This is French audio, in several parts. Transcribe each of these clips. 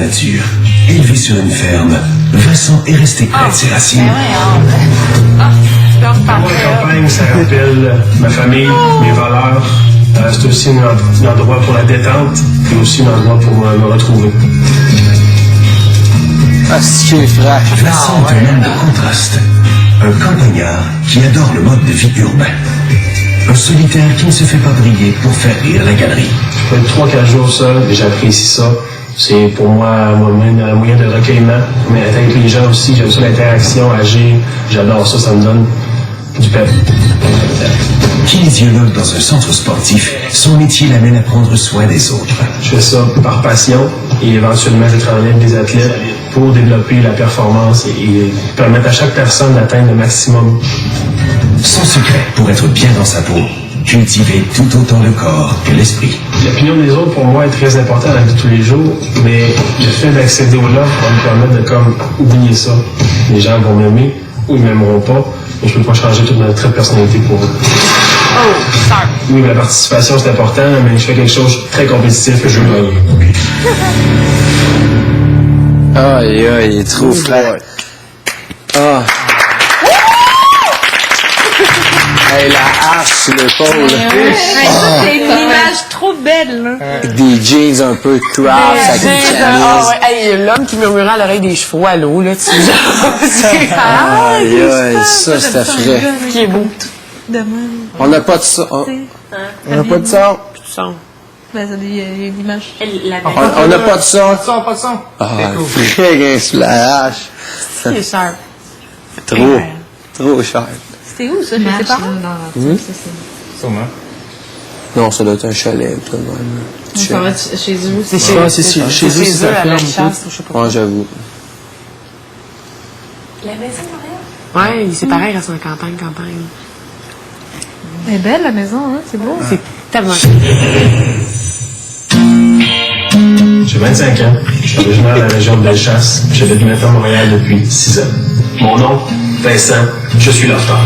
nature. Élevé sur une ferme, Vincent est resté près de ses racines. Pour moi, la campagne, ça rappelle ma famille, mes valeurs. C'est aussi un endroit pour la détente et aussi un endroit pour me retrouver. Ah, c'est frère. Vincent est un homme de contraste. Un campagnard qui adore le mode de vie urbain. Un solitaire qui ne se fait pas briller pour faire rire la galerie. Je peux être 3-4 jours seul et j'apprécie ça. C'est pour moi un moyen de recueillement. Mais avec les gens aussi, j'aime ça l'interaction, agir. J'adore ça, ça me donne du pep. Kinésiologue dans un centre sportif, son métier l'amène à prendre soin des autres. Je fais ça par passion et éventuellement je travaille avec des athlètes pour développer la performance et permettre à chaque personne d'atteindre le maximum. Son secret pour être bien dans sa peau, cultiver tout autant le corps que l'esprit. L'opinion des autres pour moi est très importante dans la vie de tous les jours, mais le fait d'accéder au love va me permettre de comme oublier ça. Les gens vont m'aimer ou ils m'aimeront pas, mais je peux pas changer toute ma trait de personnalité pour eux. Oui, la participation c'est important, mais je fais quelque chose de très compétitif que je veux gagner. Aïe, aïe, il est trop frère. Ah. Hey, la hache sur l'épaule. C'est une image trop belle, là. Des jeans un peu crap, ça coûte Hey, l'homme qui murmurait à l'oreille des chevaux à l'eau, là, tu Aïe, aïe, ça, c'était frais. qui est beau. On n'a pas de ça. On n'a pas de ça. Ben, il y a l'image. On n'a pas de ça. Pas de son. Ah, frais, gain sur la hache. C'est cher. Trop cher. C'était où, ça? Chez tes parents? Sûrement. Non, ça doit être un chalet, tout de même. Ça va être chez eux. C'est chez eux, c'est sa à la ferme, chasse, ou je sais pas. Ouais, j'avoue. La maison, Montréal? Ouais, c'est pareil, reste en campagne. Elle est belle, la maison, hein? C'est beau. C'est tellement... J'ai 25 ans, je suis originaire de la région de Bellechasse, j'habite maintenant à Montréal depuis 6 ans. Mon nom, Vincent, je suis l'auteur.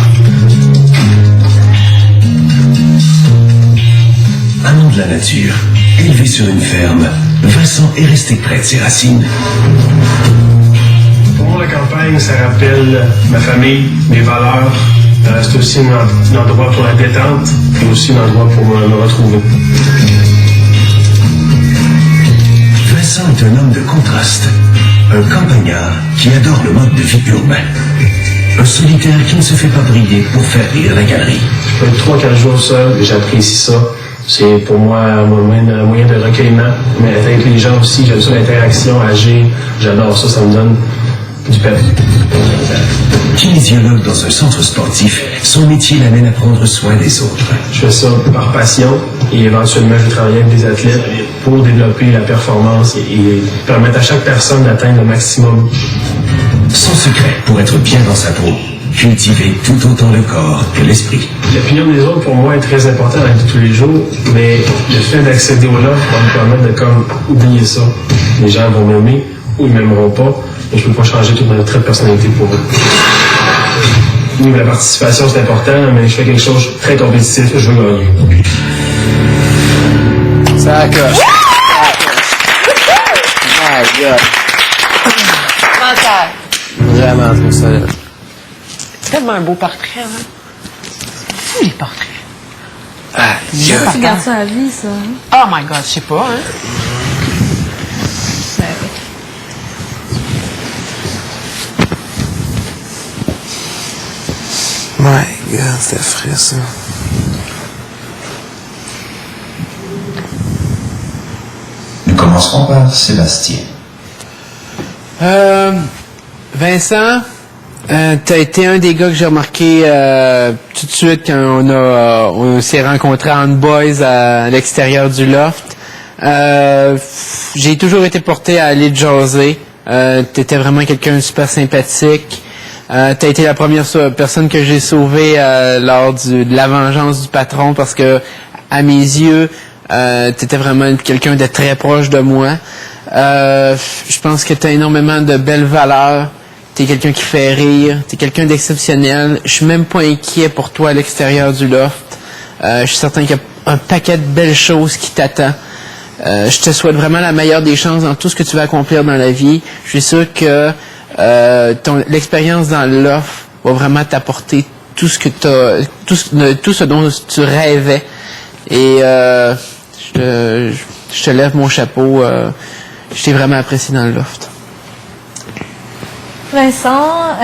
Amant de la nature, élevé sur une ferme, Vincent est resté près de ses racines. Pour moi, la campagne, ça rappelle ma famille, mes valeurs. C'est aussi un endroit pour la détente et aussi un endroit pour me retrouver. Vincent est un homme de contraste. Un campagnard qui adore le mode de vie urbain. Un solitaire qui ne se fait pas briller pour faire rire la galerie. Je peux être 3-4 jours seul et j'apprécie ça. C'est pour moi un moyen de recueillement. Mais avec les gens aussi, j'aime ça l'interaction, agir. J'adore ça, ça me donne du pep. Kinésiologue dans un centre sportif, son métier l'amène à prendre soin des autres. Je fais ça par passion et éventuellement je travaille avec des athlètes pour développer la performance et permettre à chaque personne d'atteindre le maximum. Son secret pour être bien dans sa peau, cultiver tout autant le corps que l'esprit. L'opinion des autres pour moi est très importante dans la vie de tous les jours, mais le fait d'accéder au love va me permettre de comme oublier ça. Les gens vont m'aimer ou ils m'aimeront pas, mais je peux pas changer toute ma trait de personnalité pour eux. Oui, la participation c'est important, mais je fais quelque chose de très compétitif que je veux gagner. Ça accroche. My God. Vraiment trop solide. C'est tellement un beau portrait, hein? C'est les portraits. Ah, Tu gardes ça à vie, ça. Hein? Oh my God, je sais pas, hein? My God, c'était frais, ça. Nous commencerons par Sébastien. Vincent, t'as été un des gars que j'ai remarqué tout de suite quand on s'est rencontrés en boys à l'extérieur du loft. J'ai toujours été porté à aller te jaser. T'étais vraiment quelqu'un de super sympathique. T'as été la première personne que j'ai sauvée lors de la vengeance du patron parce que, à mes yeux, t'étais vraiment quelqu'un de très proche de moi. Je pense que t'as énormément de belles valeurs. T'es quelqu'un qui fait rire. T'es quelqu'un d'exceptionnel. Je suis même pas inquiet pour toi à l'extérieur du loft. Je suis certain qu'il y a un paquet de belles choses qui t'attendent. je te souhaite vraiment la meilleure des chances dans tout ce que tu vas accomplir dans la vie. Je suis sûr que l'expérience dans le loft va vraiment t'apporter tout ce que tout ce dont tu rêvais. Et je te lève mon chapeau. Je t'ai vraiment apprécié dans le loft. Vincent,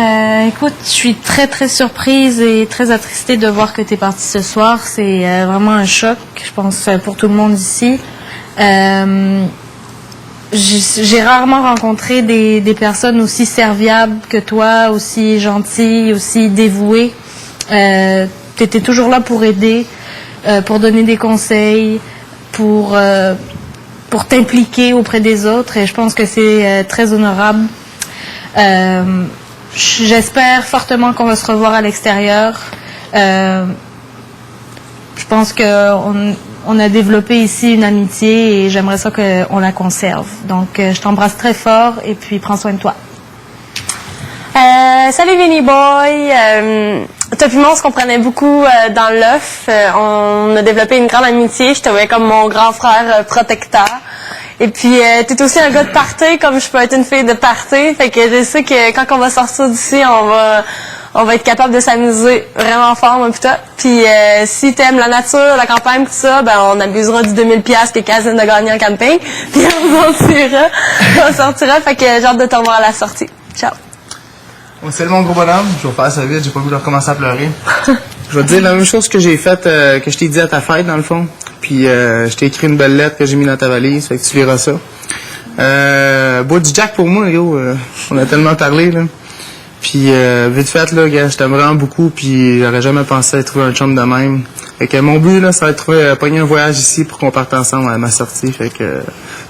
écoute, je suis très très surprise et très attristée de voir que tu es parti ce soir. C'est vraiment un choc, je pense, pour tout le monde ici. J'ai rarement rencontré des personnes aussi serviables que toi, aussi gentilles, aussi dévouées. Tu étais toujours là pour aider, pour donner des conseils, pour t'impliquer auprès des autres. Et je pense que c'est très honorable. J'espère fortement qu'on va se revoir à l'extérieur. Je pense qu'on a développé ici une amitié et j'aimerais ça qu'on la conserve. Donc, je t'embrasse très fort et puis prends soin de toi. Salut Vinny Boy. Toi puis moi, on se comprenait beaucoup dans le loft. On a développé une grande amitié. Je te voyais comme mon grand frère protecteur. Et puis, t'es aussi un gars de party, comme je peux être une fille de party. Fait que je sais que quand on va sortir d'ici, on va être capable de s'amuser vraiment fort, moi, pis toi. Puis, si t'aimes la nature, la campagne, tout ça, ben, on abusera du 2000$ que Casine a gagné en camping. Puis, on sortira. Fait que j'ai hâte de te revoir à la sortie. Ciao. Bon, salut mon gros bonhomme, je vais faire ça vite, j'ai pas voulu recommencer à pleurer. Je vais te dire la même chose que j'ai faite, que je t'ai dit à ta fête, dans le fond. Puis je t'ai écrit une belle lettre que j'ai mis dans ta valise, fait que tu liras ça. Bois du Jack pour moi, gros. On a tellement parlé, là. Puis vite fait, là, gars, je t'aime vraiment beaucoup, puis j'aurais jamais pensé à trouver un chum de même. Fait que mon but, là, ça va être de pogner un voyage ici pour qu'on parte ensemble à ma sortie. Fait que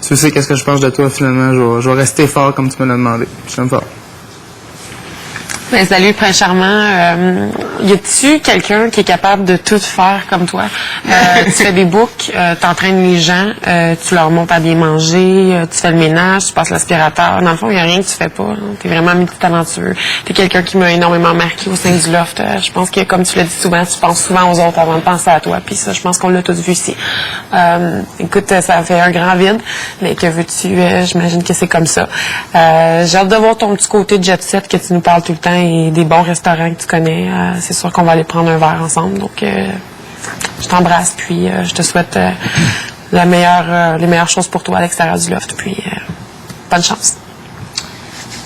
tu sais qu'est-ce que je pense de toi, finalement. Je vais rester fort comme tu me l'as demandé. Je t'aime fort. Ben, salut, Prince Charmant. Y a-tu quelqu'un qui est capable de tout faire comme toi? Tu fais des books, t'entraînes les gens, tu leur montres à bien manger, tu fais le ménage, tu passes l'aspirateur. Dans le fond, il n'y a rien que tu fais pas. T'es vraiment multitalentueux. T'es quelqu'un qui m'a énormément marqué au sein du loft. Je pense que, comme tu l'as dit souvent, tu penses souvent aux autres avant de penser à toi. Puis ça, je pense qu'on l'a tous vu ici. Écoute, ça fait un grand vide, mais que veux-tu? J'imagine que c'est comme ça. J'ai hâte de voir ton petit côté de jet set que tu nous parles tout le temps et des bons restaurants que tu connais. C'est sûr qu'on va aller prendre un verre ensemble. Donc, je t'embrasse, puis je te souhaite les meilleures choses pour toi à l'extérieur du loft. Puis, bonne chance.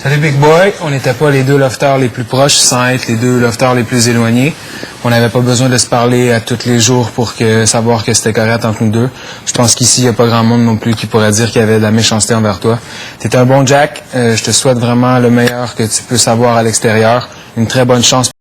Salut Big Boy, on n'était pas les deux lofters les plus proches sans être les deux lofters les plus éloignés. On n'avait pas besoin de se parler à tous les jours pour savoir que c'était correct entre nous deux. Je pense qu'ici, il n'y a pas grand monde non plus qui pourrait dire qu'il y avait de la méchanceté envers toi. T'es un bon Jack, je te souhaite vraiment le meilleur que tu peux savoir à l'extérieur. Une très bonne chance.